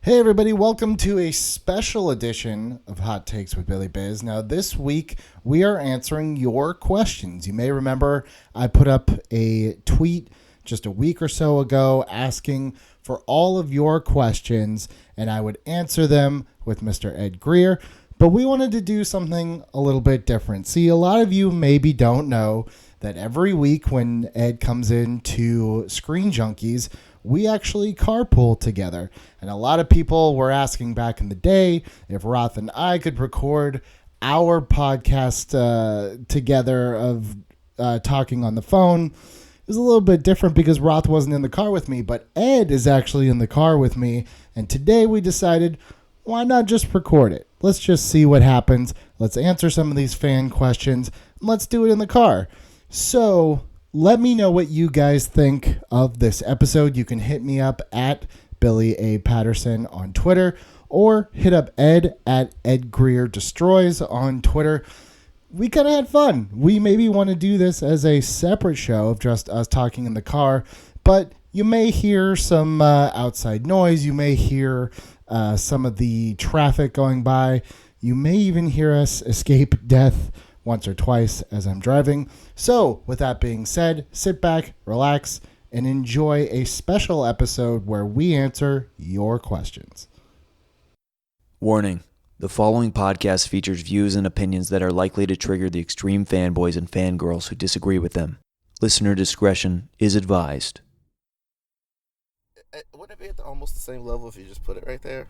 Hey everybody, welcome to a special edition of Hot Takes with Billy Biz. Now this week we are answering your questions. You may remember I put up a tweet just a week or so ago asking for all of your questions and I would answer them with Mr. Ed Greer, but we wanted to do something a little bit different. See, a lot of you maybe don't know that every week when Ed comes in to Screen Junkies, we actually carpool together. And a lot of people were asking back in the day if Roth and I could record our podcast together of talking on the phone. It was a little bit different because Roth wasn't in the car with me, but Ed is actually in the car with me. And today we decided, why not just record it? Let's just see what happens. Let's answer some of these fan questions. And let's do it in the car. So let me know what you guys think of this episode. You can hit me up at Billy A. Patterson on Twitter or hit up Ed at Ed Greer Destroys on Twitter. We kind of had fun. We maybe want to do this as a separate show of just us talking in the car, but you may hear some outside noise. You may hear some of the traffic going by. You may even hear us escape death once or twice as I'm driving. So, with that being said, sit back, relax, and enjoy a special episode where we answer your questions. Warning. The following podcast features views and opinions that are likely to trigger the extreme fanboys and fangirls who disagree with them. Listener discretion is advised. Wouldn't it be at almost the same level if you just put it right there?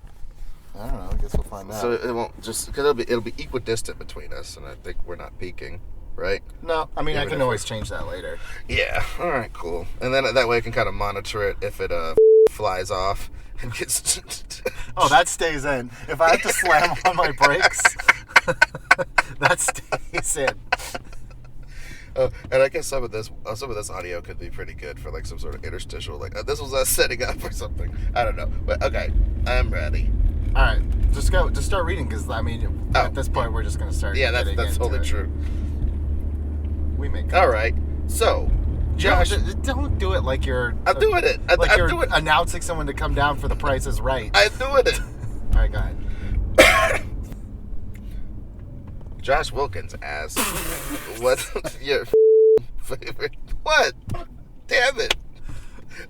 I don't know. I guess we'll find out. So it won't just because it'll be equidistant between us, and I think we're not peaking, right? No, I mean, Even I can if always change that later. Yeah. All right. Cool. And then that way I can kind of monitor it if it flies off and gets. Oh, that stays in. If I have to slam on my brakes, that stays in. And I guess some of this audio could be pretty good for like some sort of interstitial, like this was us setting up or something. I don't know, but okay, I'm ready. All right, just start reading because I mean, at this point we're just gonna start. Yeah, that's totally true. We make. All right, so Josh, don't do it like you're. I'm doing it. I'm doing announcing someone to come down for The Price is Right. I'm doing it. All right, go ahead. Josh Wilkins asks, "What's your favorite?" What? Damn it!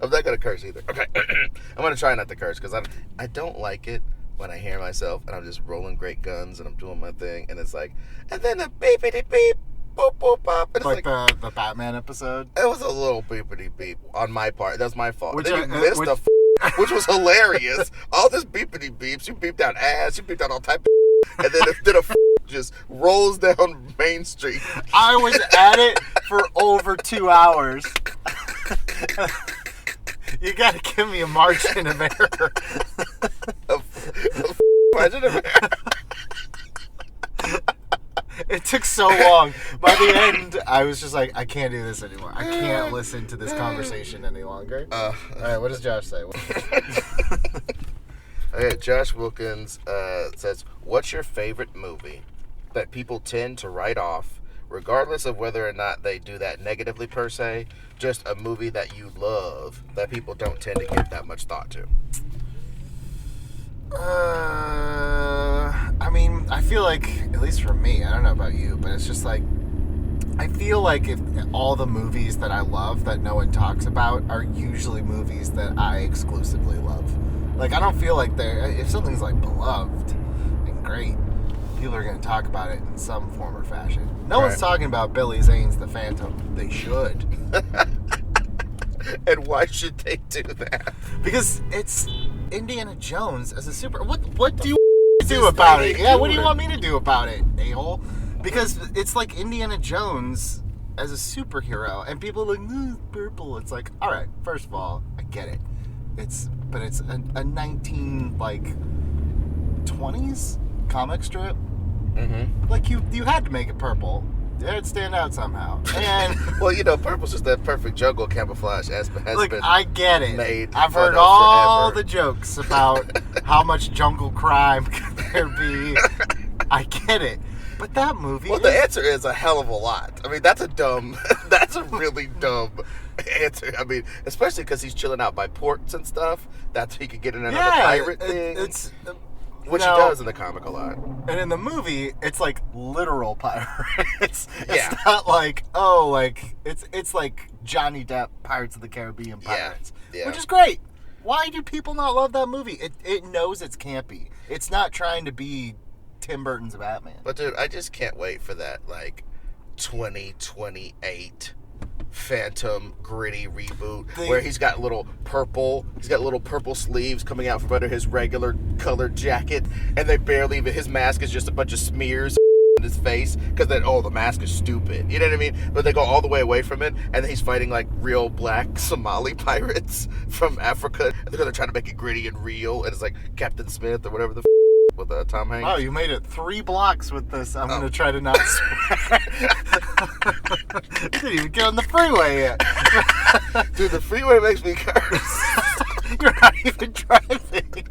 I'm not gonna curse either. Okay, I'm gonna try not to curse because I don't like it when I hear myself and I'm just rolling great guns and I'm doing my thing and it's like, and then a beepity beep, boop boop pop. And like the Batman episode. It was a little beepity beep on my part. That was my fault. Which then you missed which was hilarious. All this beepity beeps. You beeped out ass. You beeped out all type of and then a just rolls down Main Street. I was at it for over 2 hours. You gotta give me a margin of error. Margin of error. It took so long. By the end, I was just like, I can't do this anymore. I can't listen to this conversation any longer. All right, what does Josh say? Okay, Josh Wilkins says, "What's your favorite movie that people tend to write off, regardless of whether or not they do that negatively per se? Just a movie that you love that people don't tend to give that much thought to." I mean, I feel like, at least for me, I don't know about you, but it's just like, I feel like if all the movies that I love that no one talks about are usually movies that I exclusively love. Like, I don't feel like if something's like beloved and great, people are going to talk about it in some form or fashion. No one's talking about Billy Zane's The Phantom. They should. And why should they do that? Because it's Indiana Jones as a super... What do you do about it? Yeah, what do you want me to do about it, a-hole? Because it's like Indiana Jones as a superhero, and people are like, purple. It's like, all right, first of all, I get it. It's a 1920s comic strip. Mm-hmm. Like you had to make it purple. It'd stand out somehow. And well, purple's just that perfect jungle camouflage has been I get it. Made I've heard all the jokes about how much jungle crime could there be. I get it. But that movie... Well, the answer is a hell of a lot. I mean, that's a really dumb answer. I mean, especially because he's chilling out by ports and stuff. That's how he could get in another Yeah, pirate thing. Which he does in the comic a lot. And in the movie, it's like literal pirates. Yeah. It's not like, it's like Johnny Depp Pirates of the Caribbean pirates. Yeah. Which is great. Why do people not love that movie? It knows it's campy. It's not trying to be Tim Burton's Batman. But dude, I just can't wait for that 2028 Phantom gritty reboot where he's got little purple sleeves coming out from under his regular colored jacket, and they barely even, his mask is just a bunch of smears in his face because then the mask is stupid, you know what I mean? But they go all the way away from it, and then he's fighting like real black Somali pirates from Africa, and they're trying to make it gritty and real, and it's like Captain Smith or whatever the with Tom Hanks. Wow, you made it 3 blocks with this. I'm going to try to not swear. You didn't even get on the freeway yet. Dude, the freeway makes me curse. You're not even driving.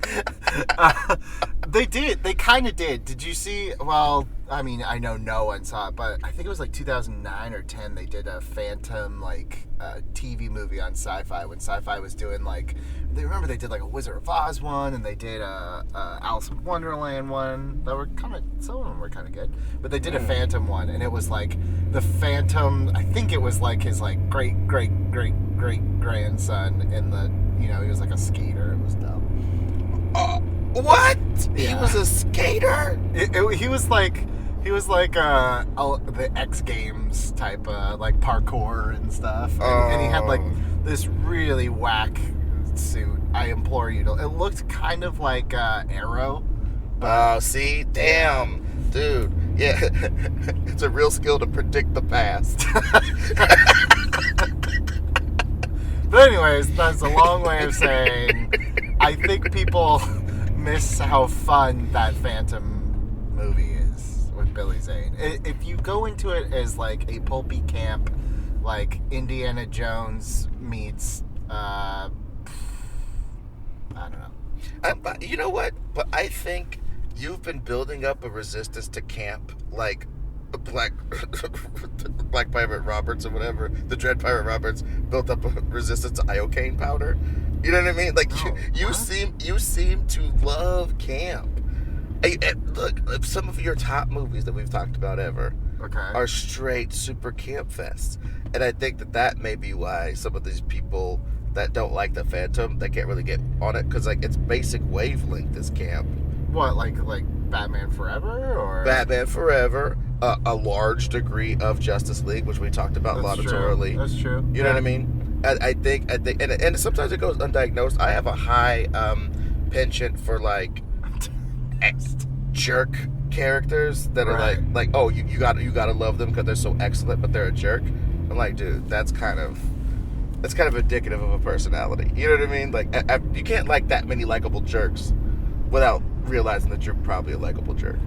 They did. They kind of did. Did you see? Well, I mean, I know no one saw it, but I think it was like 2009 or 10. They did a Phantom TV movie on Sci-Fi when Sci-Fi was doing they did like a Wizard of Oz one, and they did a Alice in Wonderland one that were some of them were kind of good, but they did a Phantom one, and it was like the Phantom. I think it was like his great grandson in the he was like a skater. It was dumb. What? Yeah. He was a skater? He was like the X Games type parkour and stuff, and he had this really whack suit. I implore you to. It looked kind of like Arrow. Oh, see, damn, dude. Yeah, it's a real skill to predict the past. But anyways, that's a long way of saying I think people miss how fun that Phantom movie is with Billy Zane. If you go into it as like a pulpy camp, like Indiana Jones meets, I don't know. But you know what? But I think you've been building up a resistance to camp, like Black Pirate Roberts or whatever. The Dread Pirate Roberts built up a resistance to iocane powder. You know what I mean? Like you seem to love camp. Look, some of your top movies that we've talked about ever are straight super camp fests, and I think that may be why some of these people that don't like the Phantom, they can't really get on it because it's basic wavelength is camp. What, like Batman Forever or Batman Forever? A large degree of Justice League, which we talked about laudatorily. That's true. You know what I mean? I think, and sometimes it goes undiagnosed. I have a high penchant for jerk characters that are like oh you gotta love them because they're so excellent, but they're a jerk. I'm like, dude, that's kind of indicative of a personality. You know what I mean? Like you can't like that many likable jerks without realizing that you're probably a likable jerk.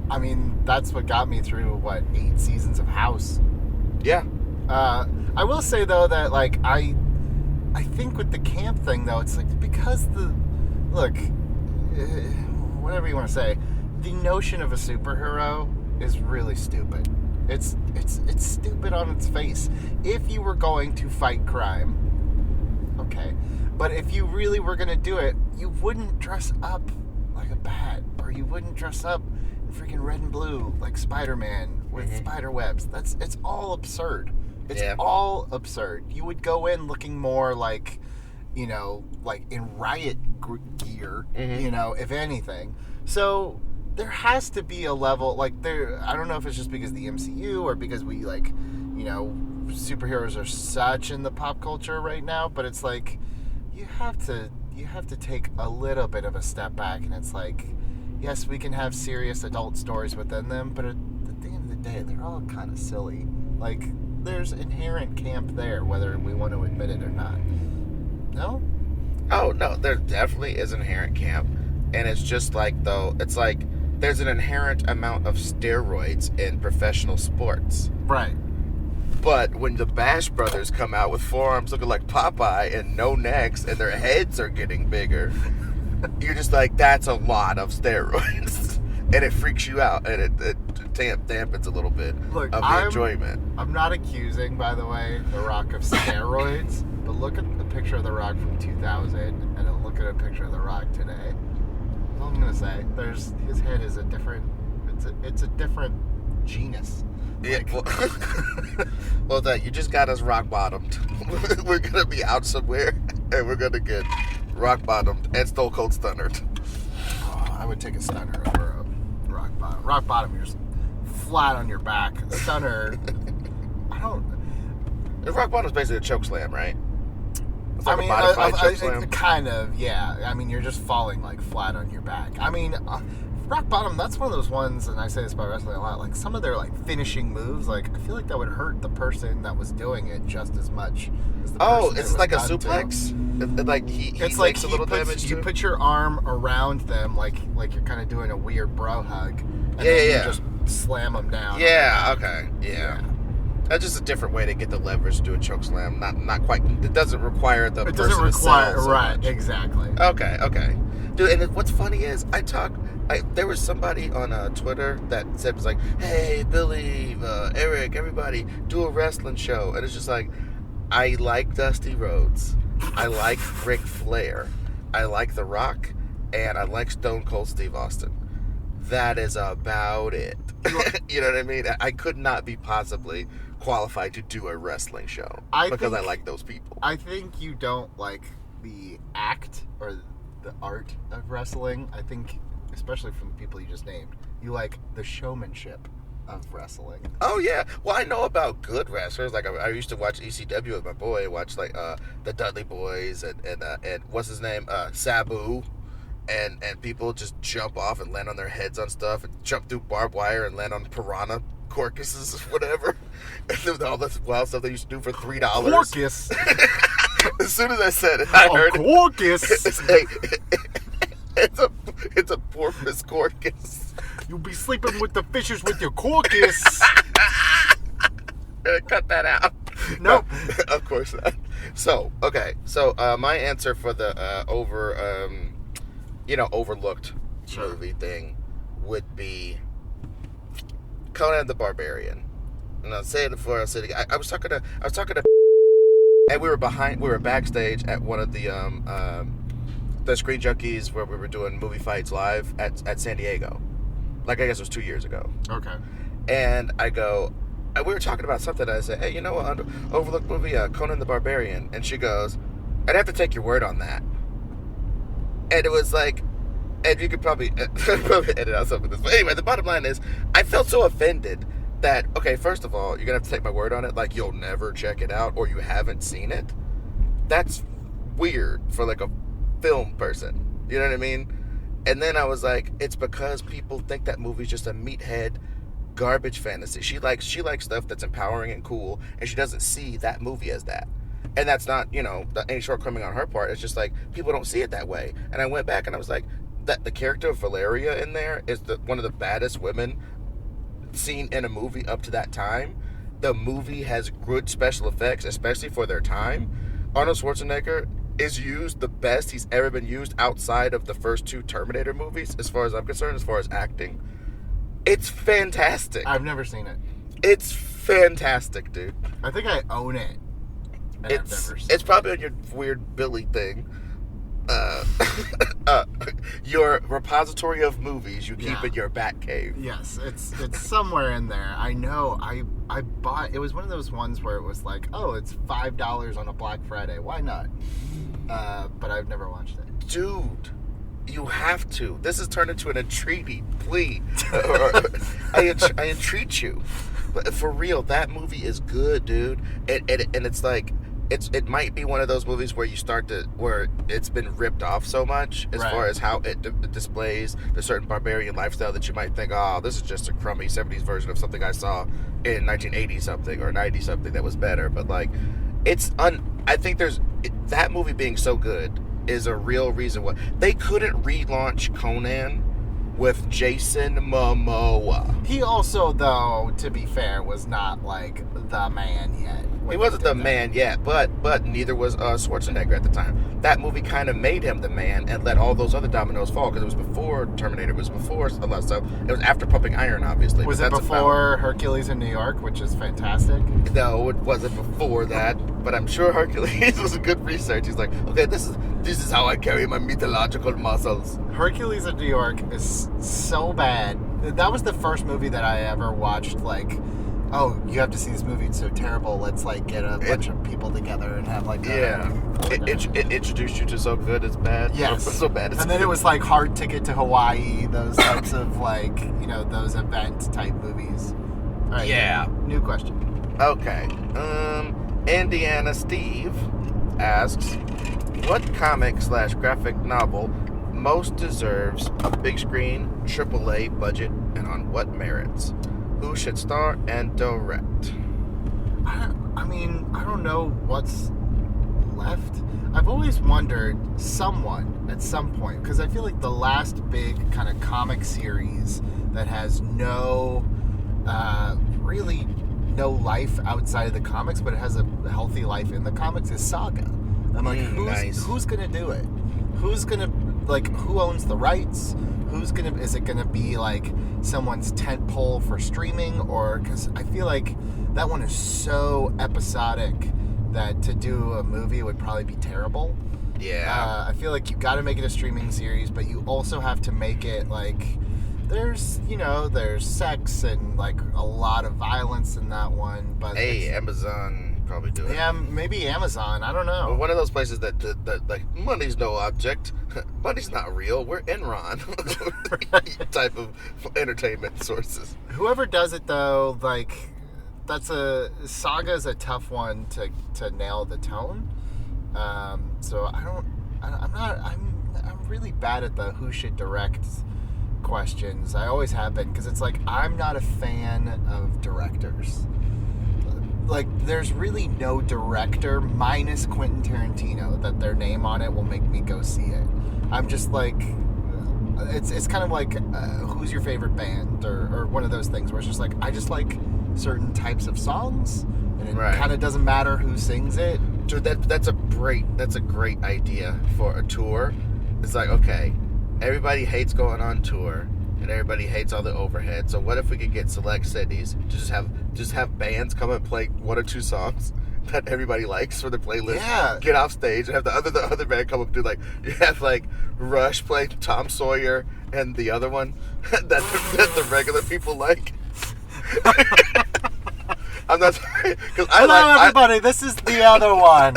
I mean, that's what got me through 8 seasons of House. Yeah. I will say though that I think with the camp thing though, it's because whatever you want to say, the notion of a superhero is really stupid. It's stupid on its face. If you were going to fight crime, okay, but if you really were going to do it, you wouldn't dress up like a bat, or you wouldn't dress up in freaking red and blue like Spider-Man with spider webs. It's all absurd. It's all absurd. You would go in looking more like in riot gear, if anything. So there has to be a level, I don't know if it's just because of the MCU or because we, superheroes are such in the pop culture right now, but it's you have to take a little bit of a step back, and it's yes, we can have serious adult stories within them, but at the end of the day, they're all kind of silly. There's inherent camp there, whether we want to admit it or not. No? Oh, no, there definitely is inherent camp. And it's just it's there's an inherent amount of steroids in professional sports. Right. But when the Bash Brothers come out with forearms looking like Popeye and no necks and their heads are getting bigger, you're just that's a lot of steroids. and it freaks you out, and it dampens a little bit of the enjoyment. I'm not accusing, by the way, The Rock of steroids, but look at the picture of The Rock from 2000, and then look at a picture of The Rock today. That's all I'm gonna say. His head is a different. It's a different genus. Yeah, well, that you just got us rock bottomed. We're gonna be out somewhere, and we're gonna get rock bottomed and stone cold stunnered. Oh, I would take a stunner over a rock bottom. Rock bottom, you're just flat on your back. Stunner, I don't. The rock bottom is basically a choke slam, right? It's like I mean, a modified choke slam. Kind of, yeah. I mean, you're just falling like flat on your back. I mean. Rock bottom, that's one of those ones, and I say this about wrestling a lot, like some of their like finishing moves, like I feel like that would hurt the person that was doing it just as much as the person it's like a suplex? Like he takes a little damage You put your arm around them like you're kind of doing a weird bro hug, and then you just slam them down. Yeah, okay, yeah. That's just a different way to get the leverage to do a choke slam. Not quite. It doesn't require the person to sell so right, much. Exactly. Okay. Dude, and what's funny is there was somebody on Twitter that said, was like, hey, Billy, Eric, everybody, do a wrestling show. And it's just like, I like Dusty Rhodes. I like Ric Flair. I like The Rock. And I like Stone Cold Steve Austin. That is about it. You know what I mean? I could not be possibly qualified to do a wrestling show because I like those people. I think you don't like the act or the art of wrestling. I think, especially from the people you just named, you like the showmanship of wrestling. Oh yeah, well I know about good wrestlers. Like I used to watch ECW with my boy. Watch like the Dudley Boys and what's his name, Sabu, and people just jump off and land on their heads on stuff and jump through barbed wire and land on piranha carcasses, whatever. And all this wild stuff they used to do for $3. Carcass. As soon as I said it, I heard carcass. It's a porpoise carcass. You'll be sleeping with the fishes with your carcass. Cut that out. Nope. No, of course not. So, okay. So, my answer for the overlooked movie thing would be Conan the Barbarian. And I'll say it before I say it again. I was talking to and we were backstage at one of the Screen Junkies where we were doing movie fights live at San Diego. Like, I guess it was 2 years ago. Okay. And we were talking about something. I said, hey, you know what overlooked movie, Conan the Barbarian? And she goes, I'd have to take your word on that. And it was like, and you could probably edit out some of this. But anyway, the bottom line is, I felt so offended that, okay, first of all, you're going to have to take my word on it. Like, you'll never check it out or you haven't seen it. That's weird for, like, a film person. You know what I mean? And then I was like, it's because people think that movie's just a meathead garbage fantasy. She likes stuff that's empowering and cool, and she doesn't see that movie as that. And that's not, any shortcoming on her part. It's just like, people don't see it that way. And I went back and I was like, that the character of Valeria in there is one of the baddest women seen in a movie up to that time. The movie has good special effects, especially for their time. Arnold Schwarzenegger is used the best he's ever been used outside of the first two Terminator movies, as far as I'm concerned, as far as acting. It's fantastic. I've never seen it. It's fantastic, dude. I think I own it. It's probably on your weird Billy thing. Your repository of movies you keep in your bat cave. Yes, it's somewhere in there. I know. I bought. It was one of those ones where it was like, oh, it's $5 on a Black Friday. Why not? But I've never watched it. Dude, you have to. This has turned into an entreaty plea. I entreat you. But for real, that movie is good, dude. And it's like, it might be one of those movies where where it's been ripped off so much as far as how it displays the certain barbarian lifestyle that you might think, oh, this is just a crummy 70s version of something I saw in 1980 something or 90 something that was better. But like, I think that movie being so good is a real reason why they couldn't relaunch Conan with Jason Momoa. He also, though, to be fair, was not like the man yet. He wasn't the man yet, but neither was Schwarzenegger at the time. That movie kind of made him the man and let all those other dominoes fall, because it was before Terminator, it was before a lot of stuff. It was after Pumping Iron, obviously. Was it before Hercules in New York, which is fantastic? No, it wasn't before that, but I'm sure Hercules was a good research. He's like, okay, this is how I carry my mythological muscles. Hercules in New York is so bad. That was the first movie that I ever watched, like, oh, you have to see this movie, it's so terrible, let's like get a bunch of people together and have like it introduced you to So Good It's Bad. Yes. So Bad It's And then Good. it was like Hard Ticket to Hawaii, those types of like, those event type movies. All right, Yeah. New question. Okay. Indiana Steve asks, what comic/graphic novel most deserves a big screen, AAA budget, and on what merits? Who should star and direct? I don't know what's left. I've always wondered someone at some point, because I feel like the last big kind of comic series that has really no life outside of the comics, but it has a healthy life in the comics, is Saga. I'm like, who's gonna do it? Who's gonna, like, who owns the rights? Is it gonna be like someone's tent pole for streaming? Or, because I feel like that one is so episodic that to do a movie would probably be terrible. Yeah. I feel like you got to make it a streaming series, but you also have to make it like there's sex and like a lot of violence in that one. But hey, Amazon probably do it. Yeah, maybe Amazon. I don't know. Well, one of those places that like, money's no object, money's not real. We're Enron type of entertainment sources. Whoever does it though, like, Saga's a tough one to nail the tone. So I'm really bad at the who should direct questions. I always have been, because it's like I'm not a fan of directors. Like, there's really no director minus Quentin Tarantino that their name on it will make me go see it. I'm just like, it's kind of like who's your favorite band, or one of those things where it's just like I just like certain types of songs, and it kind of doesn't matter who sings it. Dude, that's a great idea for a tour. It's like, okay, everybody hates going on tour, and everybody hates all the overhead. So what if we could get select cities to just have bands come and play one or two songs that everybody likes for the playlist? Yeah. Get off stage and have the other band come up and do, like, you have like Rush play Tom Sawyer and the other one that the regular people like. I'm not sorry, because Hello, everybody. This is the other one.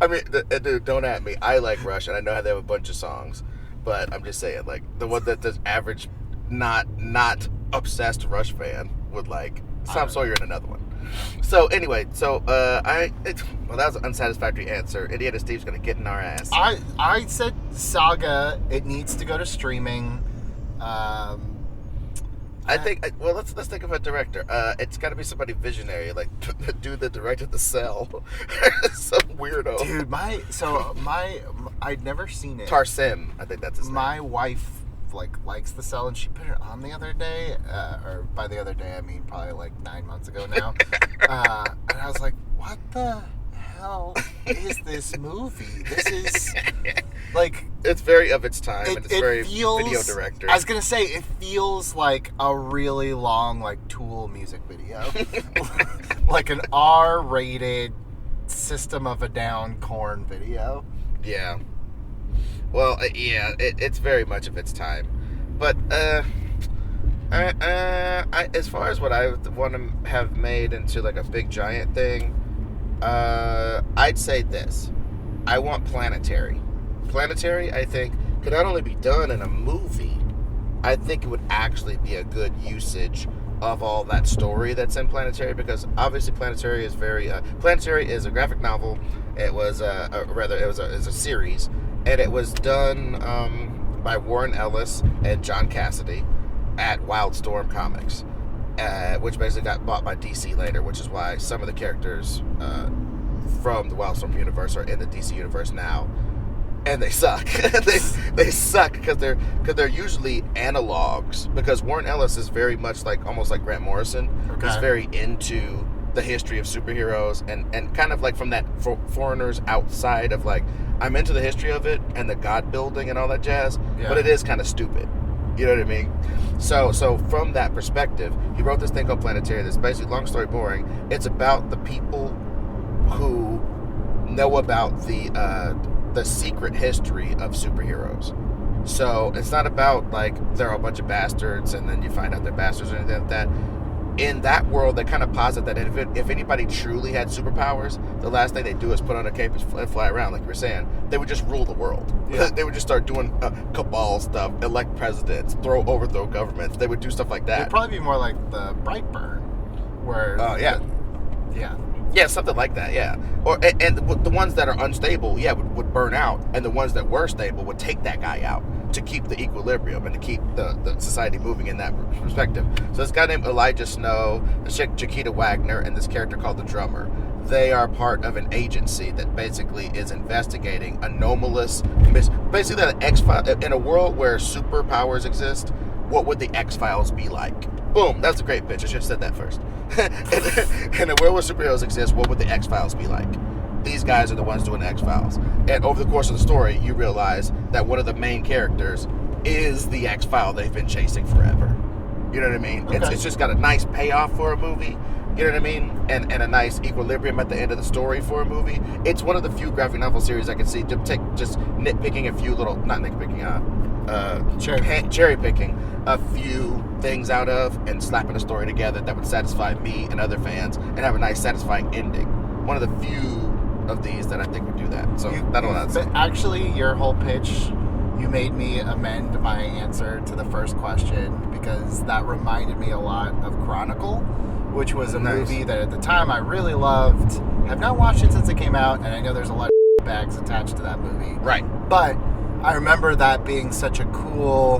I mean, dude, don't at me. I like Rush, and I know how they have a bunch of songs, but I'm just saying, like, the one that the average, not obsessed Rush fan would like Tom Sawyer and another one. So anyway, that was an unsatisfactory answer. Indiana Steve's gonna get in our ass. I said Saga. It needs to go to streaming. I think. Well, let's think of a director. It's got to be somebody visionary, like the dude that directed The Cell. Some weirdo. Dude, I'd never seen it. Tarsim, I think that's his name. My wife likes The Cell, and she put it on the other day. Or by the other day, I mean probably like 9 months ago now. And I was like, what the hell is this movie? This is like, it's very of its time, and it's very feels, video director. I was gonna say, it feels like a really long, like, Tool music video. Like an R-rated System of a Down Korn video. Yeah. Well, yeah, it's very much of its time. But as far as what I want to have made into like a big giant thing, I'd say this. I want Planetary. Planetary, I think, could not only be done in a movie, I think it would actually be a good usage of all that story that's in Planetary, because obviously Planetary is Planetary is a graphic novel. It was a series, and it was done by Warren Ellis and John Cassaday at Wildstorm Comics, which basically got bought by DC later, which is why some of the characters from the Wildstorm universe are in the DC universe now. and they suck. they suck because they're usually analogs. Because Warren Ellis is very much like almost like Grant Morrison. Okay. He's very into the history of superheroes and kind of like from that foreigners outside of like I'm into the history of it and the god building and all that jazz. Yeah. But it is kind of stupid. You know what I mean? So from that perspective, he wrote this thing called Planetary that's basically, long story boring, it's about the people who know about the secret history of superheroes. So it's not about like they're a bunch of bastards and then you find out they're bastards or anything like that. In that world, they kind of posit that if anybody truly had superpowers, the last thing they do is put on a cape and fly around, like you were saying. They would just rule the world. Yeah. They would just start doing cabal stuff, elect presidents, overthrow governments. They would do stuff like that. It'd probably be more like the Brightburn, where Yeah, something like that, yeah. Or and the ones that are unstable, would burn out, and the ones that were stable would take that guy out to keep the equilibrium and to keep the society moving in that perspective. So this guy named Elijah Snow, this chick Chiquita Wagner, and this character called the Drummer, they are part of an agency that basically is investigating anomalous, basically that XFiles, in a world where superpowers exist, what would the XFiles be like? Boom, that's a great pitch. I should have said that first. In a world where superheroes exist, what would the XFiles be like? These guys are the ones doing the X-Files. And over the course of the story, you realize that one of the main characters is the X-File they've been chasing forever. You know what I mean? Okay. It's just got a nice payoff for a movie. You know what I mean? And a nice equilibrium at the end of the story for a movie. It's one of the few graphic novel series I can see just nitpicking a few little, not nitpicking, cherry picking a few things out of and slapping a story together that would satisfy me and other fans and have a nice satisfying ending. One of the few of these that I think would do that. So that's actually your whole pitch. You made me amend my answer to the first question because that reminded me a lot of Chronicle, which was a movie that at the time I really loved. Have not watched it since it came out, and I know there's a lot of bags attached to that movie. Right. But I remember that being such a cool,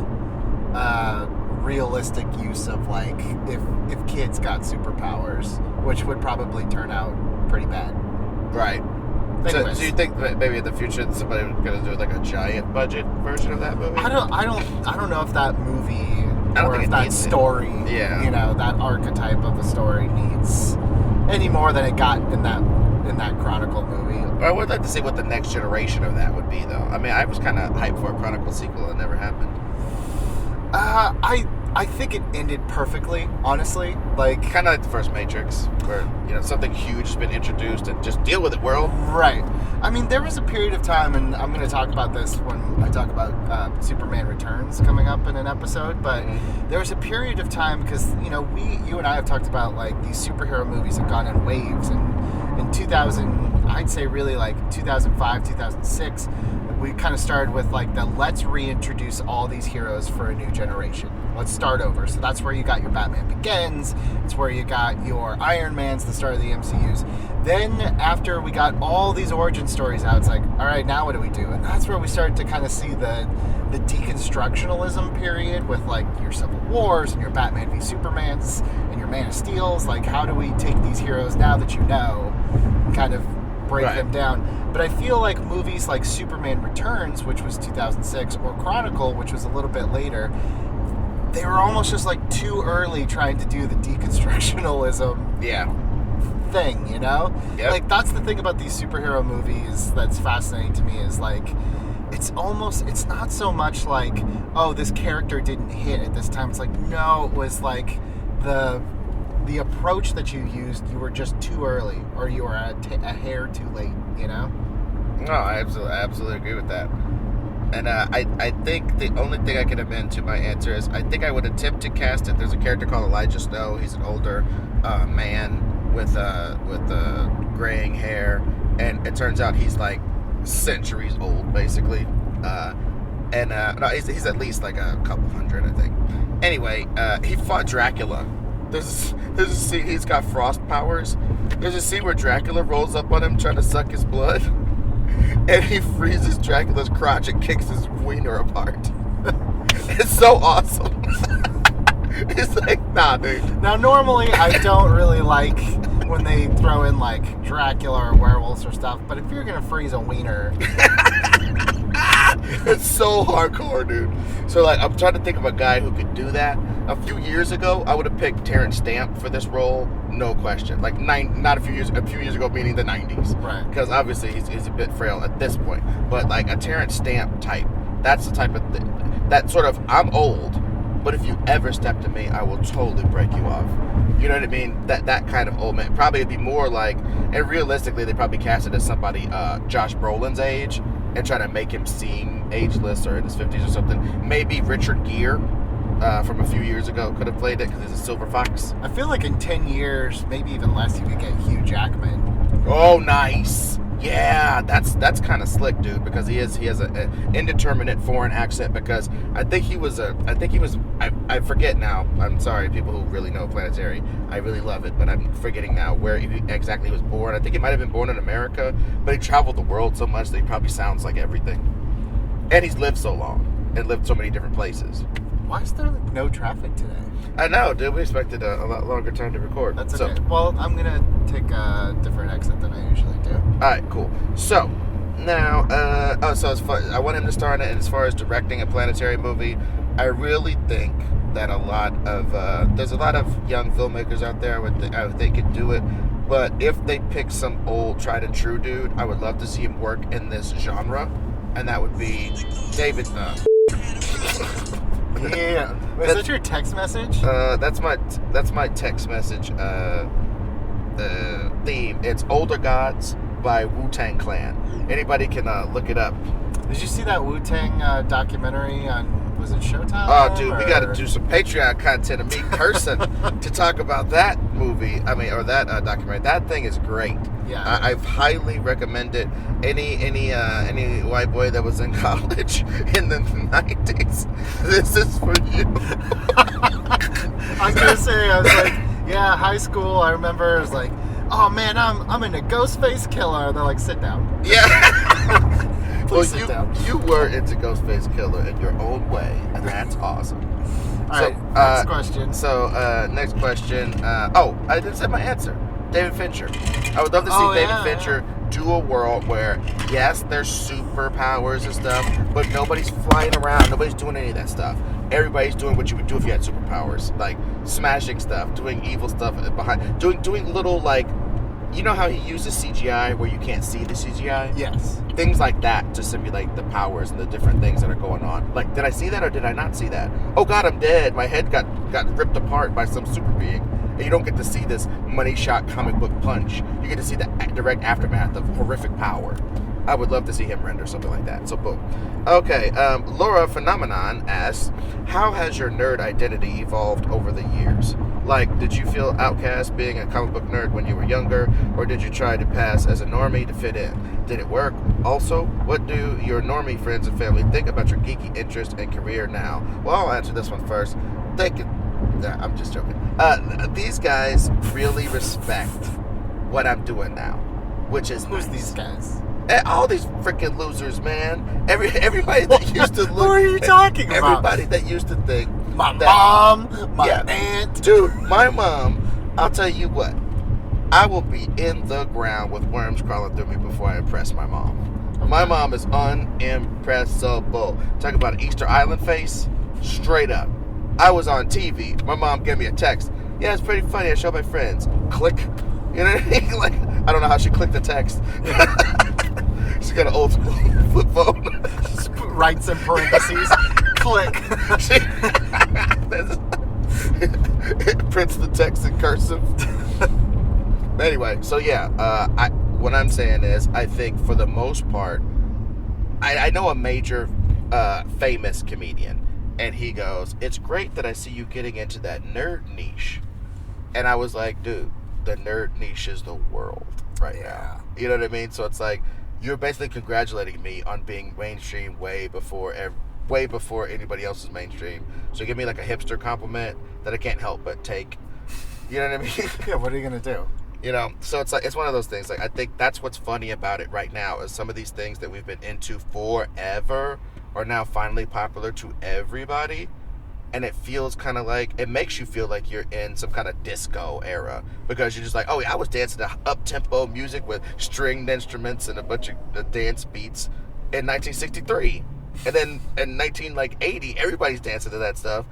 realistic use of like if kids got superpowers, which would probably turn out pretty bad. Right. So you think that maybe in the future somebody was going to do like a giant budget version of that movie? I don't know if that movie or if that story, yeah, that archetype of a story needs any more than it got in that Chronicle movie. I would like to see what the next generation of that would be, though. I mean, I was kind of hyped for a Chronicle sequel. It never happened. I think it ended perfectly, honestly. Like kind of like the first Matrix, where something huge has been introduced and just deal with it, world. Right. I mean, there was a period of time, and I'm going to talk about this when I talk about Superman Returns coming up in an episode. But there was a period of time because you and I have talked about like these superhero movies have gone in waves, and in 2000, I'd say really like 2005, 2006. We kind of started with like let's reintroduce all these heroes for a new generation. Let's start over. So that's where you got your Batman Begins. It's where you got your Iron Man's, the start of the MCUs. Then after we got all these origin stories out, it's like, all right, now what do we do? And that's where we started to kind of see the deconstructionalism period with like your Civil Wars and your Batman v Supermans and your Man of Steels. Like, how do we take these heroes now that you know and kind of break them down? But I feel like movies like Superman Returns, which was 2006, or Chronicle, which was a little bit later, they were almost just like too early trying to do the deconstructionalism thing, Yep. Like, that's the thing about these superhero movies that's fascinating to me is like, it's not so much like, oh, this character didn't hit at this time. It's like, no, it was like the approach that you used, you were just too early, or you were a hair too late, No, I absolutely agree with that. And I think the only thing I can amend to my answer is I think I would attempt to cast it. There's a character called Elijah Snow. He's an older man with graying hair, and it turns out he's like centuries old, basically. No, he's at least like a couple hundred, I think. Anyway, he fought Dracula. There's a scene, he's got frost powers. There's a scene where Dracula rolls up on him trying to suck his blood, and he freezes Dracula's crotch and kicks his wiener apart. It's so awesome. It's like, nah, dude. Now, normally I don't really like when they throw in like Dracula or werewolves or stuff, but if you're gonna freeze a wiener, It's so hardcore, dude. So like, I'm trying to think of a guy who could do that. A few years ago, I would have picked Terence Stamp for this role, no question. Like not a few years ago, meaning the 90s, Right? Because obviously he's a bit frail at this point. But like a Terence Stamp type, that's the type of that sort of. I'm old, but if you ever step to me, I will totally break you off. You know what I mean? That kind of old man. Probably it'd be more like, and realistically, they probably cast it as somebody Josh Brolin's age and try to make him seem ageless or in his 50s or something. Maybe Richard Gere from a few years ago could have played it because he's a silver fox. I feel like in 10 years, maybe even less, you could get Hugh Jackman. Oh, nice. Yeah, that's kind of slick, dude, because he has an indeterminate foreign accent. Because I forget now. I'm sorry, people who really know Planetary. I really love it, but I'm forgetting now where exactly he was born. I think he might have been born in America, but he traveled the world so much that he probably sounds like everything. And he's lived so long and lived so many different places. Why is there no traffic today? I know, dude. We expected a lot longer time to record. That's okay. Well, I'm gonna take a different exit than I usually do. All right, cool. So now, so as far, I want him to star in it. And as far as directing a Planetary movie, I really think that there's a lot of young filmmakers out there. I would think could do it. But if they pick some old tried and true dude, I would love to see him work in this genre, and that would be David. Yeah. Is that your text message? That's my text message theme. It's Older Gods by Wu-Tang Clan. Anybody can look it up. Did you see that Wu-Tang documentary on, was it Showtime? Oh, dude, we got to do some Patreon content of me cursing to talk about that movie. Or that documentary. That thing is great. Yeah. I've highly recommended any white boy that was in college in the 90s. This is for you. I was gonna say, I was like, yeah, high school. I remember it was like, oh man, I'm into Ghostface Killah. They're like, sit down. Yeah. Please sit down. You were into Ghostface Killah in your own way, and that's awesome. All right, next question. So, next question. I didn't say my answer. David Fincher. I would love to see David Fincher do a world where, yes, there's superpowers and stuff, but nobody's flying around. Nobody's doing any of that stuff. Everybody's doing what you would do if you had superpowers, like smashing stuff, doing evil stuff behind, doing little, like, you know how he uses CGI where you can't see the CGI? Yes. Things like that to simulate the powers and the different things that are going on. Like, did I see that or did I not see that? Oh God, I'm dead. My head got ripped apart by some super being. And you don't get to see this money shot comic book punch. You get to see the direct aftermath of horrific power. I would love to see him render something like that. So boom. Okay, Laura Phenomenon asks, how has your nerd identity evolved over the years? Like, did you feel outcast being a comic book nerd when you were younger, or did you try to pass as a normie to fit in? Did it work? Also, what do your normie friends and family think about your geeky interest and career now? Well, I'll answer this one first. I'm just joking. These guys really respect what I'm doing now, which is Who's nice. these guys? All these freaking losers, man. Everybody that used to look. Who are you talking about? Everybody that used to think My that, mom, my aunt. Dude, my mom, I'll tell you what, I will be in the ground with worms crawling through me before I impress my mom. Okay. My mom is unimpressible. Talk about an Easter Island face, straight up. I was on TV. My mom gave me a text. Yeah, it's pretty funny. I showed my friends. Click. You know what I mean? Like, I don't know how she clicked the text. She's got an old school flip phone. Just writes in parentheses. Click. It prints the text in cursive. But anyway, so yeah, what I'm saying is, I think for the most part, I know a major famous comedian, and he goes, it's great that I see you getting into that nerd niche. And I was like, dude, the nerd niche is the world right now. You know what I mean? So it's like, you're basically congratulating me on being mainstream way before anybody else is mainstream. So give me like a hipster compliment that I can't help but take. You know what I mean? Yeah, what are you gonna do? You know, so it's like, it's one of those things. Like, I think that's what's funny about it right now is some of these things that we've been into forever are now finally popular to everybody. And it feels kind of like, it makes you feel like you're in some kind of disco era, because you're just like, oh yeah, I was dancing to up-tempo music with stringed instruments and a bunch of dance beats in 1963. And then in 1980, everybody's dancing to that stuff,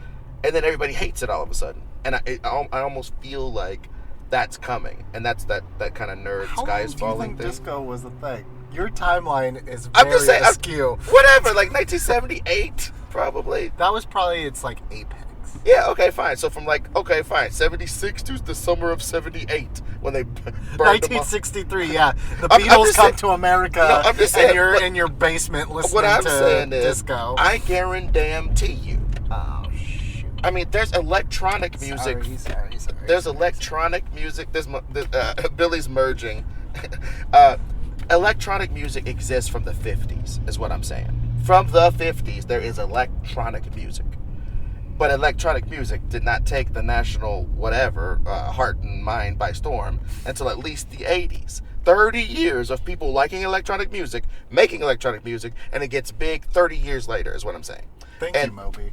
and then everybody hates it all of a sudden. And I almost feel like that's coming, and that's that kind of nerd sky is falling thing. Disco was a thing? Your timeline is very I'm just saying, askew. Whatever, like 1978, probably. That was probably its like apex. Yeah, okay, fine. So from 76 to the summer of 78 when they burned 1963, yeah. The Beatles come to America, no, I'm just saying, and you're in your basement listening to disco. I guarantee you. Oh, shoot. I mean, there's electronic music. Sorry. There's electronic music. There's Billy's merging. Electronic music exists from the 50s, is what I'm saying. From the 50s, there is electronic music. But electronic music did not take the national heart and mind by storm until at least the 80s. 30 years of people liking electronic music, making electronic music, and it gets big 30 years later, is what I'm saying. Thank you, Moby.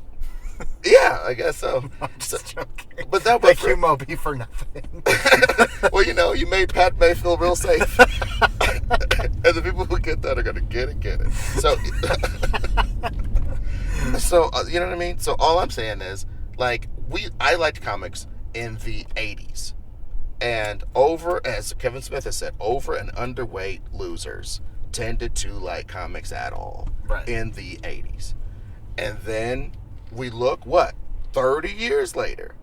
Yeah, I guess so. I'm just joking. But that Thank you, Moby, for nothing. Well, you made Pat May feel real safe. And the people who get that are going to get it. So, you know what I mean? So all I'm saying is, I liked comics in the 80s. And as Kevin Smith has said, over and underweight losers tended to like comics at all in the 80s. And then we look, 30 years later,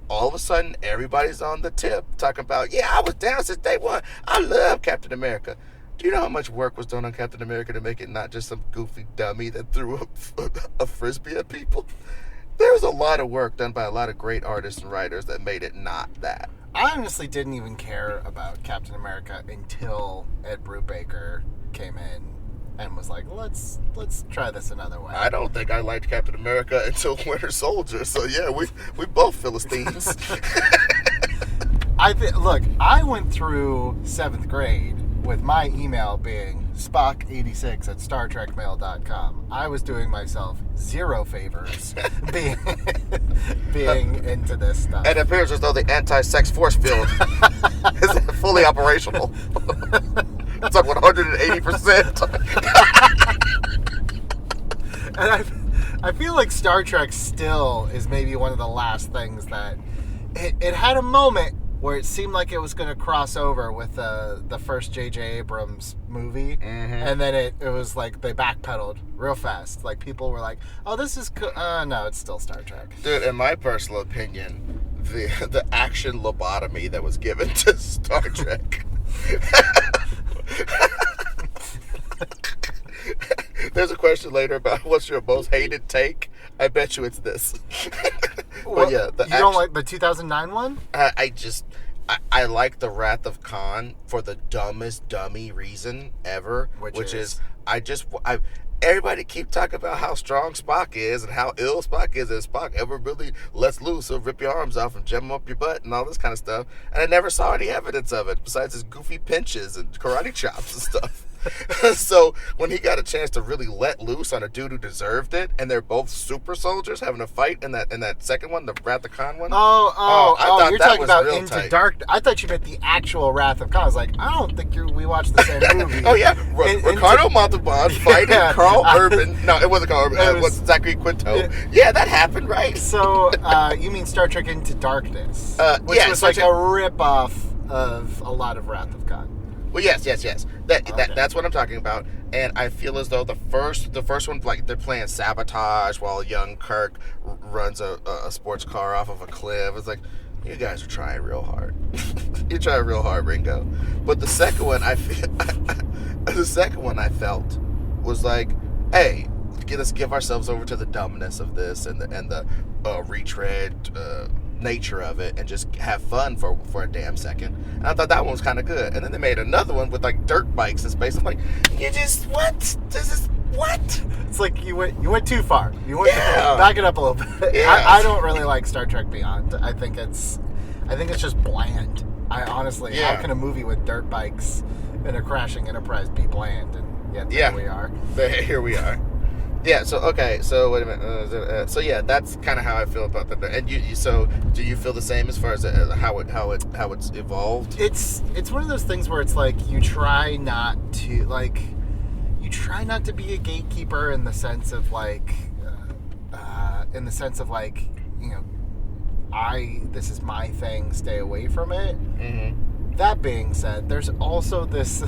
all of a sudden, everybody's on the tip talking about, I was down since day one. I love Captain America. Do you know how much work was done on Captain America to make it not just some goofy dummy that threw a frisbee at people? There was a lot of work done by a lot of great artists and writers that made it not that. I honestly didn't even care about Captain America until Ed Brubaker came in and was like, let's try this another way. I don't think I liked Captain America until Winter Soldier. So yeah, we both Philistines. Look, I went through 7th grade with my email being spock86@StarTrekMail.com. I was doing myself zero favors being into this stuff. And it appears as though the anti-sex force field is fully operational. It's like 180%. And I feel like Star Trek still is maybe one of the last things that it had a moment where it seemed like it was going to cross over with the first J.J. Abrams movie, and then it was like they backpedaled real fast. Like people were like, "Oh, this is no, it's still Star Trek." Dude, in my personal opinion, the action lobotomy that was given to Star Trek. There's a question later about what's your most hated take. I bet you it's this. Well, yeah, don't like the 2009 one? I like the Wrath of Khan for the dumbest dummy reason ever, which is everybody keep talking about how strong Spock is and how ill Spock is, and Spock ever really lets loose, he'll rip your arms off and jam up your butt and all this kind of stuff. And I never saw any evidence of it besides his goofy pinches and karate chops and stuff. So when he got a chance to really let loose on a dude who deserved it, and they're both super soldiers having a fight in that second one, the Wrath of Khan one. I thought you're talking about Into tight. Dark. I thought you meant the actual Wrath of Khan. I was like, I don't think we watched the same movie. Oh yeah, Ricardo Montalban fighting Carl Urban. No, it wasn't Carl Urban. It was Zachary Quinto. Yeah, that happened, right? So you mean Star Trek Into Darkness, which was like a rip-off of a lot of Wrath of Khan. Well, yes. That's what I'm talking about. And I feel as though the first one, like they're playing sabotage while young Kirk runs a sports car off of a cliff. It's like, you guys are trying real hard. You're trying real hard, Ringo. But the second one, I felt was like, hey, let's give ourselves over to the dumbness of this and the retread nature of it and just have fun for a damn second. And I thought that one was kind of good. And then they made another one with like dirt bikes in space. I'm like, what? This is what? It's like you went too far. Back it up a little bit. Yeah. I don't really like Star Trek Beyond. I think it's just bland. How can a movie with dirt bikes and a crashing Enterprise be bland? And yet here we are. Here we are. Yeah. So okay. So wait a minute. So yeah, that's kind of how I feel about that. And so do you feel the same as far as how it's evolved? It's one of those things where it's like you try not to try not to be a gatekeeper in the sense of like, you know, this is my thing, stay away from it. Mm-hmm. That being said, there's also this,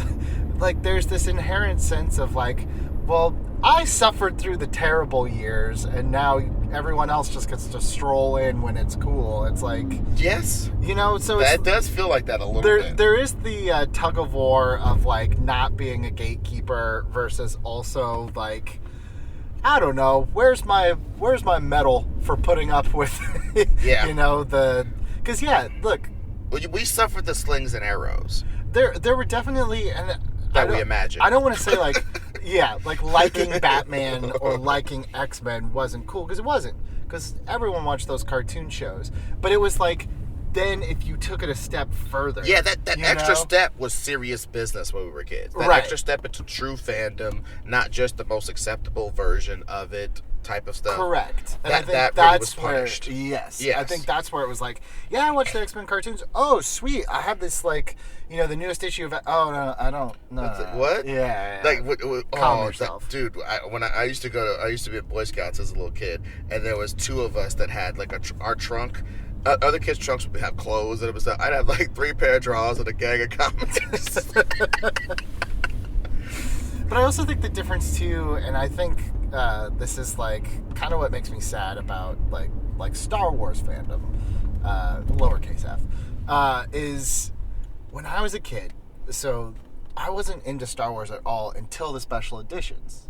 like, there's this inherent sense of like, well, I suffered through the terrible years, and now everyone else just gets to stroll in when it's cool. It's like, yes, you know, so that does feel like that a little bit. There is the tug of war of like not being a gatekeeper versus also like, I don't know, where's my medal for putting up with, Yeah. you know, because look, we suffered the slings and arrows. There were definitely that we imagined. I don't want to say like, yeah, like liking Batman or liking X-Men wasn't cool, because it wasn't, because everyone watched those cartoon shows, but it was like, then if you took it a step further, yeah, that extra step was serious business when we were kids. That right. extra step into true fandom, not just the most acceptable version of it type of stuff. Correct. And I think that's really was punished. Yes. I think that's where it was like, yeah, I watched the X-Men cartoons. Oh, sweet. I have this, like, you know, the newest issue of, oh, no, I don't, no. What? Yeah. Like, calm yourself. Dude, I used to be at Boy Scouts as a little kid, and there was two of us that had, like, our trunk. Other kids' trunks would have clothes, and it was, I'd have, like, 3 pair of drawers and a gang of comics. But I also think the difference, too, and I think this is, like, kind of what makes me sad about, like Star Wars fandom, lowercase f, is when I was a kid, so I wasn't into Star Wars at all until the special editions.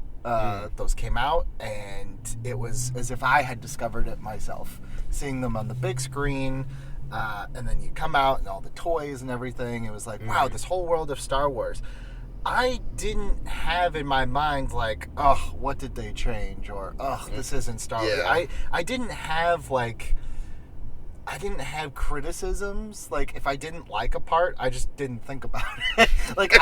Those came out, and it was as if I had discovered it myself. Seeing them on the big screen, and then you come out and all the toys and everything. It was like, wow, this whole world of Star Wars. I didn't have in my mind like, oh, what did they change? Or, oh, this isn't Star Wars. I didn't have criticisms. Like, if I didn't like a part, I just didn't think about it. Like,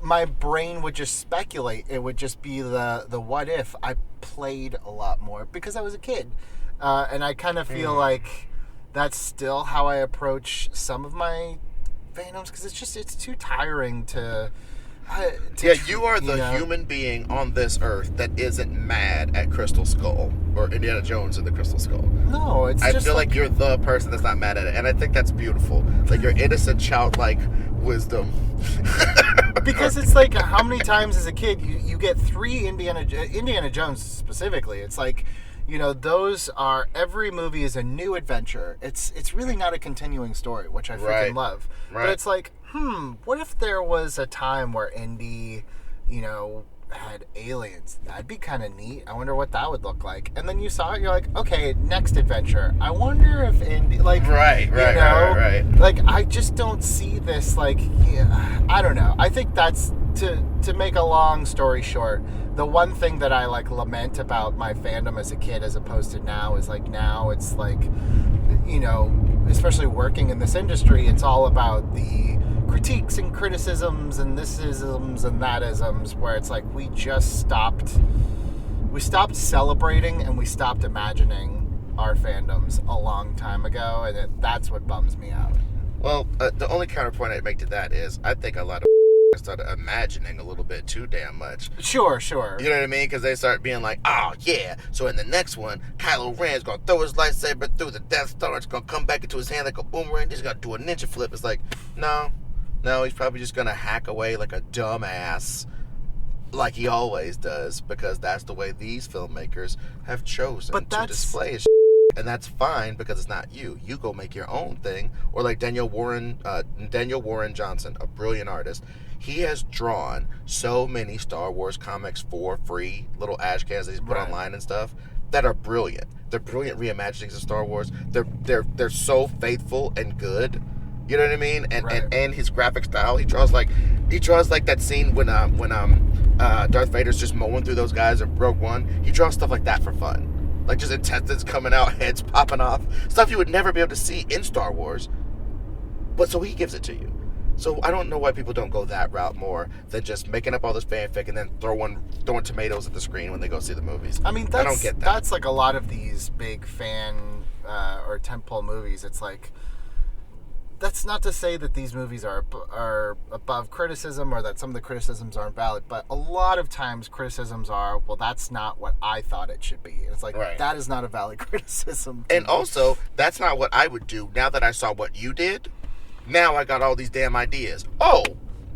my brain would just speculate. It would just be the what if. I played a lot more because I was a kid. And I kind of feel like that's still how I approach some of my fandoms, because it's too tiring to you are the human being on this earth that isn't mad at Crystal Skull or Indiana Jones and the Crystal Skull. No, I feel like you're the person that's not mad at it, and I think that's beautiful. Like your innocent childlike wisdom. Because it's like, how many times as a kid you get 3 Indiana Jones specifically? It's like, you know, those are, every movie is a new adventure. It's really not a continuing story, which I freaking love. Right. But it's like, what if there was a time where Indy, you know, had aliens? That'd be kind of neat. I wonder what that would look like. And then you saw it, you're like, okay, next adventure. I wonder if Indy, like, right. Like, I just don't see this, like, I don't know. I think that's, to make a long story short, the one thing that I like lament about my fandom as a kid as opposed to now is like, now it's like, you know, especially working in this industry, it's all about the critiques and criticisms and this-isms and that-isms, where it's like we stopped celebrating and we stopped imagining our fandoms a long time ago, and that's what bums me out. Well, the only counterpoint I'd make to that is I think a lot of started imagining a little bit too damn much. Sure. You know what I mean? Because they start being like, oh, yeah, so in the next one, Kylo Ren's going to throw his lightsaber through the Death Star. It's going to come back into his hand like a boomerang. He's going to do a ninja flip. It's like, no, he's probably just going to hack away like a dumbass like he always does, because that's the way these filmmakers have chosen to display his and that's fine, because it's not you. You go make your own thing. Or like Daniel Warren Johnson, a brilliant artist. He has drawn so many Star Wars comics for free, little ash cans that he's put online and stuff, that are brilliant. They're brilliant reimaginings of Star Wars. They're so faithful and good. You know what I mean? And his graphic style, he draws like that scene when Darth Vader's just mowing through those guys in Rogue One. He draws stuff like that for fun. Like just intestines coming out, heads popping off. Stuff you would never be able to see in Star Wars. But so he gives it to you. So I don't know why people don't go that route more than just making up all this fanfic and then throwing tomatoes at the screen when they go see the movies. I mean, I don't get that. That's like a lot of these big fan or tentpole movies. It's like, that's not to say that these movies are above criticism or that some of the criticisms aren't valid, but a lot of times criticisms are, well, that's not what I thought it should be. It's like, that is not a valid criticism. And also, that's not what I would do. Now that I saw what you did, now I got all these damn ideas. Oh,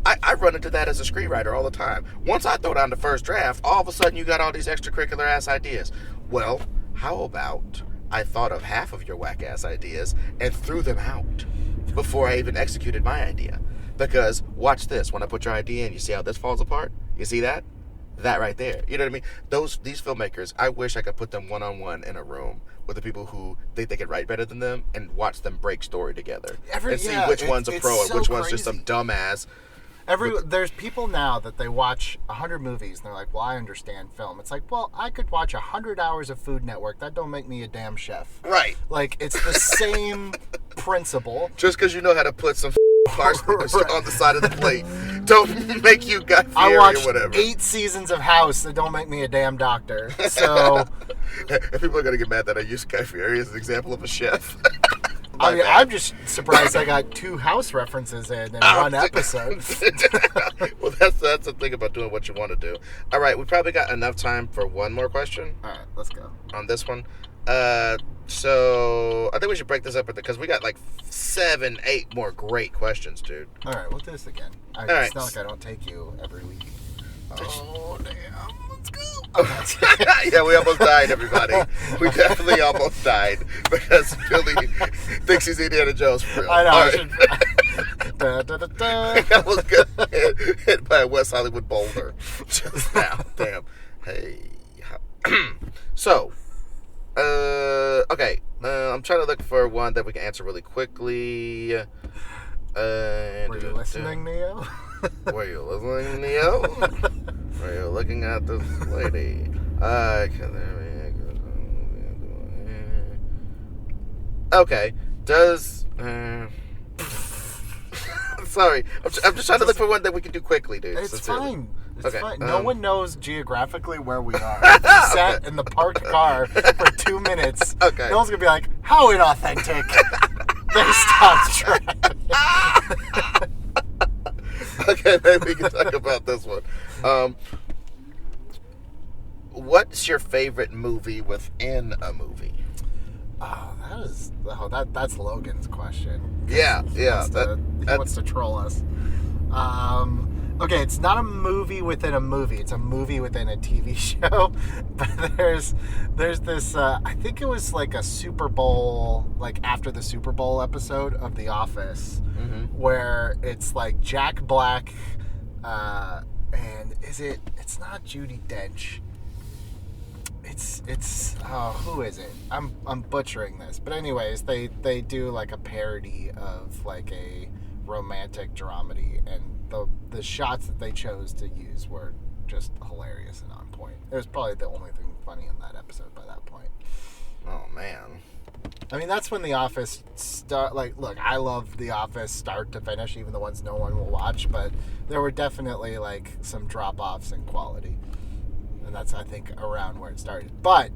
I run into that as a screenwriter all the time. Once I throw down the first draft, all of a sudden you got all these extracurricular ass ideas. Well, how about I thought of half of your whack ass ideas and threw them out before I even executed my idea? Because watch this. When I put your idea in, you see how this falls apart? You see that? That right there. You know what I mean? These filmmakers, I wish I could put them one-on-one in a room with the people who think they can write better than them and watch them break story together. And see which one's a pro and which one's just some dumbass. There's people now that they watch 100 movies and they're like, well, I understand film. It's like, well, I could watch 100 hours of Food Network. That don't make me a damn chef. Right. Like, it's the same principle. Just because you know how to put some parsley on the side of the plate don't make you Guy Fieri or whatever. I watched 8 seasons of House. That don't make me a damn doctor. So... and people are going to get mad that I use Guy Fieri as an example of a chef. I'm just surprised I got 2 House references in one episode. Well, that's the thing about doing what you want to do. All right, we probably got enough time for one more question. All right, let's go. On this one. So I think we should break this up because we got like 7, 8 more great questions, dude. All right, we'll do this again. All right. It's not like I don't take you every week. Oh, damn. Let's go. Yeah, we almost died, everybody. We definitely almost died because Billy thinks he's Indiana Jones for real. I know. I was good. Hit by a West Hollywood boulder just now. Damn. Hey. So, okay. I'm trying to look for one that we can answer really quickly. Were you listening, Neo? Were you listening, Neo? Were you looking at this lady? Okay. Does... Sorry. I'm just trying to look for one that we can do quickly, dude. It's fine. It's fine. No one knows geographically where we are. We sat in the parked car for 2 minutes. Okay. No one's going to be like, how inauthentic. They stopped traffic. Okay, maybe we can talk about this one. What's your favorite movie within a movie? That's Logan's question. Yeah. He wants to troll us. Okay, it's not a movie within a movie. It's a movie within a TV show. But there's this, I think it was like a Super Bowl, like after the Super Bowl episode of The Office, where it's like Jack Black, and it's not Judi Dench. It's who is it? I'm butchering this. But anyways, they do like a parody of like a romantic dramedy, and the shots that they chose to use were just hilarious and on point. It was probably the only thing funny in that episode by that point. Oh man. I mean, that's when The Office look, I love The Office start to finish, even the ones no one will watch, but there were definitely like some drop-offs in quality. And that's, I think, around where it started. But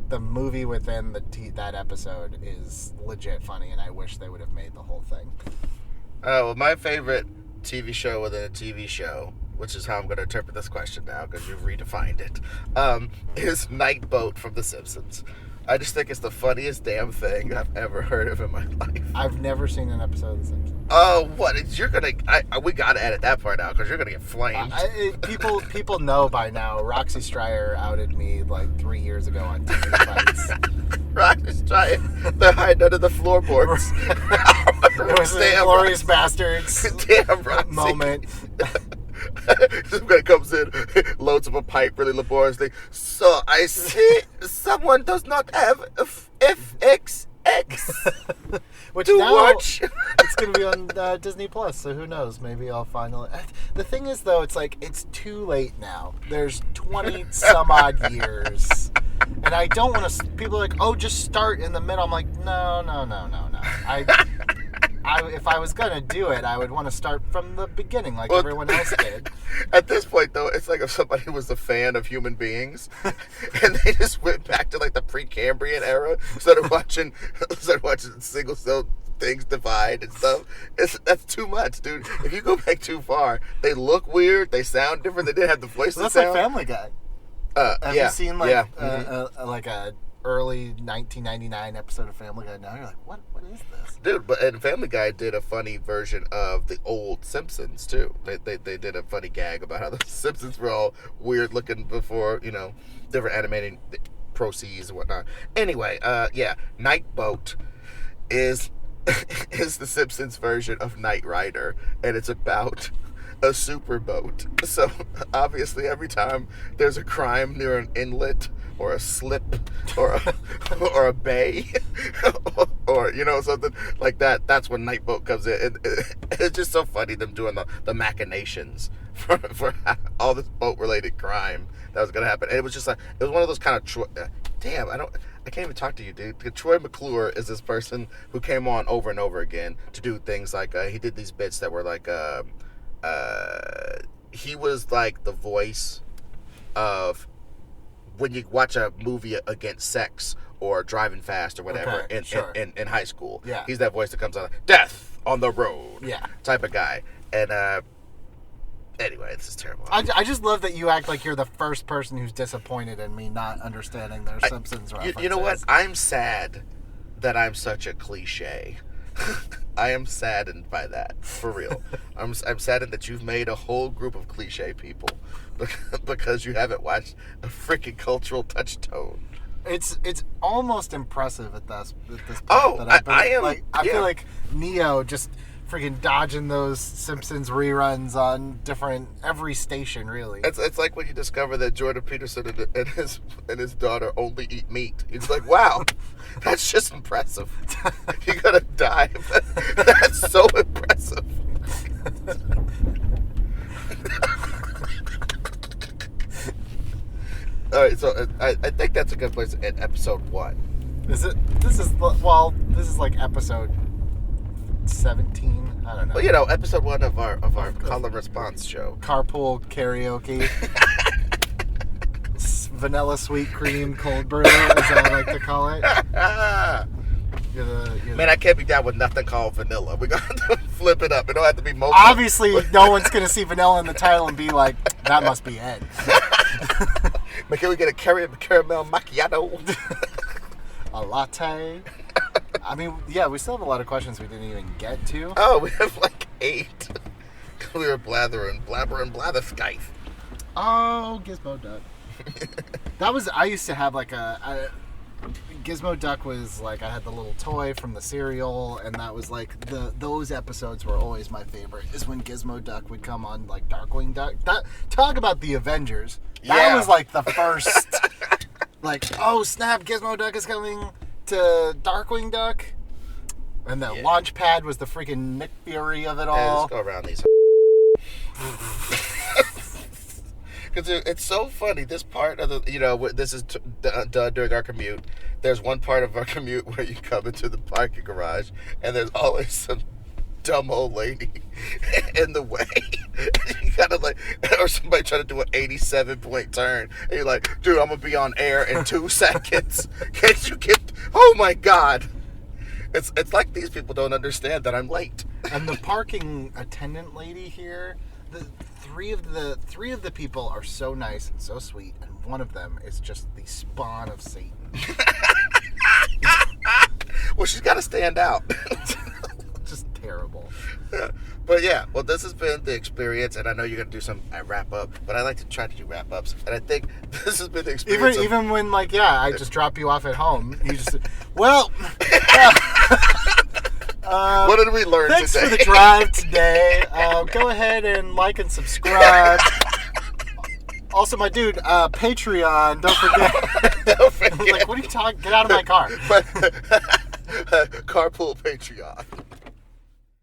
the movie within that episode is legit funny, and I wish they would have made the whole thing. Well, my favorite TV show within a TV show, which is how I'm going to interpret this question now because you've redefined it, is Night Boat from The Simpsons. I just think it's the funniest damn thing I've ever heard of in my life. I've never seen an episode of The Simpsons. Oh, what? We got to edit that part out because you're going to get flamed. People know by now. Roxy Stryer outed me like 3 years ago on TV Fights. Roxy Stryer, they're hiding under the floorboards. It was the Glorious Bastards moment. Some guy comes in, loads up a pipe really laboriously. So I see someone does not have FXX. Which to now watch. It's going to be on Disney Plus, so who knows? Maybe I'll finally... The thing is, though, it's like, it's too late now. There's 20 some odd years. And I don't want to... People are like, oh, just start in the middle. I'm like, no. if I was gonna do it, I would want to start from the beginning, like everyone else did. At this point, though, it's like if somebody was a fan of human beings, and they just went back to like the Precambrian era, started watching single cell things divide and stuff. That's too much, dude. If you go back too far, they look weird, they sound different, they didn't have the voice. That's like Family Guy. Have you seen like like a early 1999 episode of Family Guy? Now you're like, what is this, dude? And Family Guy did a funny version of the old Simpsons too. They did a funny gag about how the Simpsons were all weird looking before, different animating proceeds and whatnot. Anyway, Night Boat is the Simpsons version of Knight Rider, and it's about a superboat. So obviously every time there's a crime near an inlet or a slip or a bay or something like that, that's when Night Boat comes in. And it's just so funny them doing the machinations for all this boat related crime that was gonna happen. And it was just like, it was one of those kind of I can't even talk to you, dude. Troy McClure is this person who came on over and over again to do things like he did these bits that were like he was like the voice of when you watch a movie against sex or driving fast or whatever in high school. Yeah. He's that voice that comes on like, death on the road type of guy. And anyway, this is terrible. I just love that you act like you're the first person who's disappointed in me not understanding their Simpsons references. You know what? I'm sad that I'm such a cliche. I am saddened by that, for real. I'm saddened that you've made a whole group of cliche people because you haven't watched a freaking cultural touchstone. It's almost impressive at this point. Oh, I am. I feel like Neo just freaking dodging those Simpsons reruns on every station, really. It's like when you discover that Jordan Peterson and his daughter only eat meat. It's like, wow, that's just impressive. You're gonna die. That's so impressive. All right, so I think that's a good place to end episode 1. Is it? This is like episode 17. I don't know. Well, episode 1 of our call and response show. Carpool karaoke. Vanilla sweet cream cold brew, as I like to call it. Man, I can't be down with nothing called vanilla. We're going to flip it up. It don't have to be mocha. Obviously, no one's going to see vanilla in the title and be like, that must be Ed. But can we get a caramel macchiato? A latte? I mean, yeah, we still have a lot of questions we didn't even get to. Oh, we have like 8. We were blabbering, blatherskife. Oh, Gizmo Duck. I used to have like Gizmo Duck was like, I had the little toy from the cereal, and that was like, those episodes were always my favorite, is when Gizmo Duck would come on like Darkwing Duck. Talk about the Avengers. That was like the first, like, oh snap, Gizmo Duck is coming to Darkwing Duck. And the launch pad was the freaking Nick Fury of it all. Let's go around these. Because it's so funny. This part of the, this is done during our commute. There's one part of our commute where you come into the parking garage, and there's always some dumb old lady in the way. You gotta or somebody trying to do an 87-point turn, and you're like, dude, I'm gonna be on air in 2 seconds. Can't you get? Oh my god! It's like these people don't understand that I'm late. And the parking attendant lady here, three of the people are so nice and so sweet, and one of them is just the spawn of Satan. Well, she's got to stand out. Just terrible. But yeah, well, this has been the experience, and I know you're going to do some wrap up, but I like to try to do wrap ups, and I think this has been the experience. Even when I just drop you off at home, you just well. What did we learn thanks today? Thanks for the drive today. Go ahead and like and subscribe. Also, my dude, Patreon, don't forget. Don't forget. Like, what are you talking? Get out of my car. Carpool Patreon.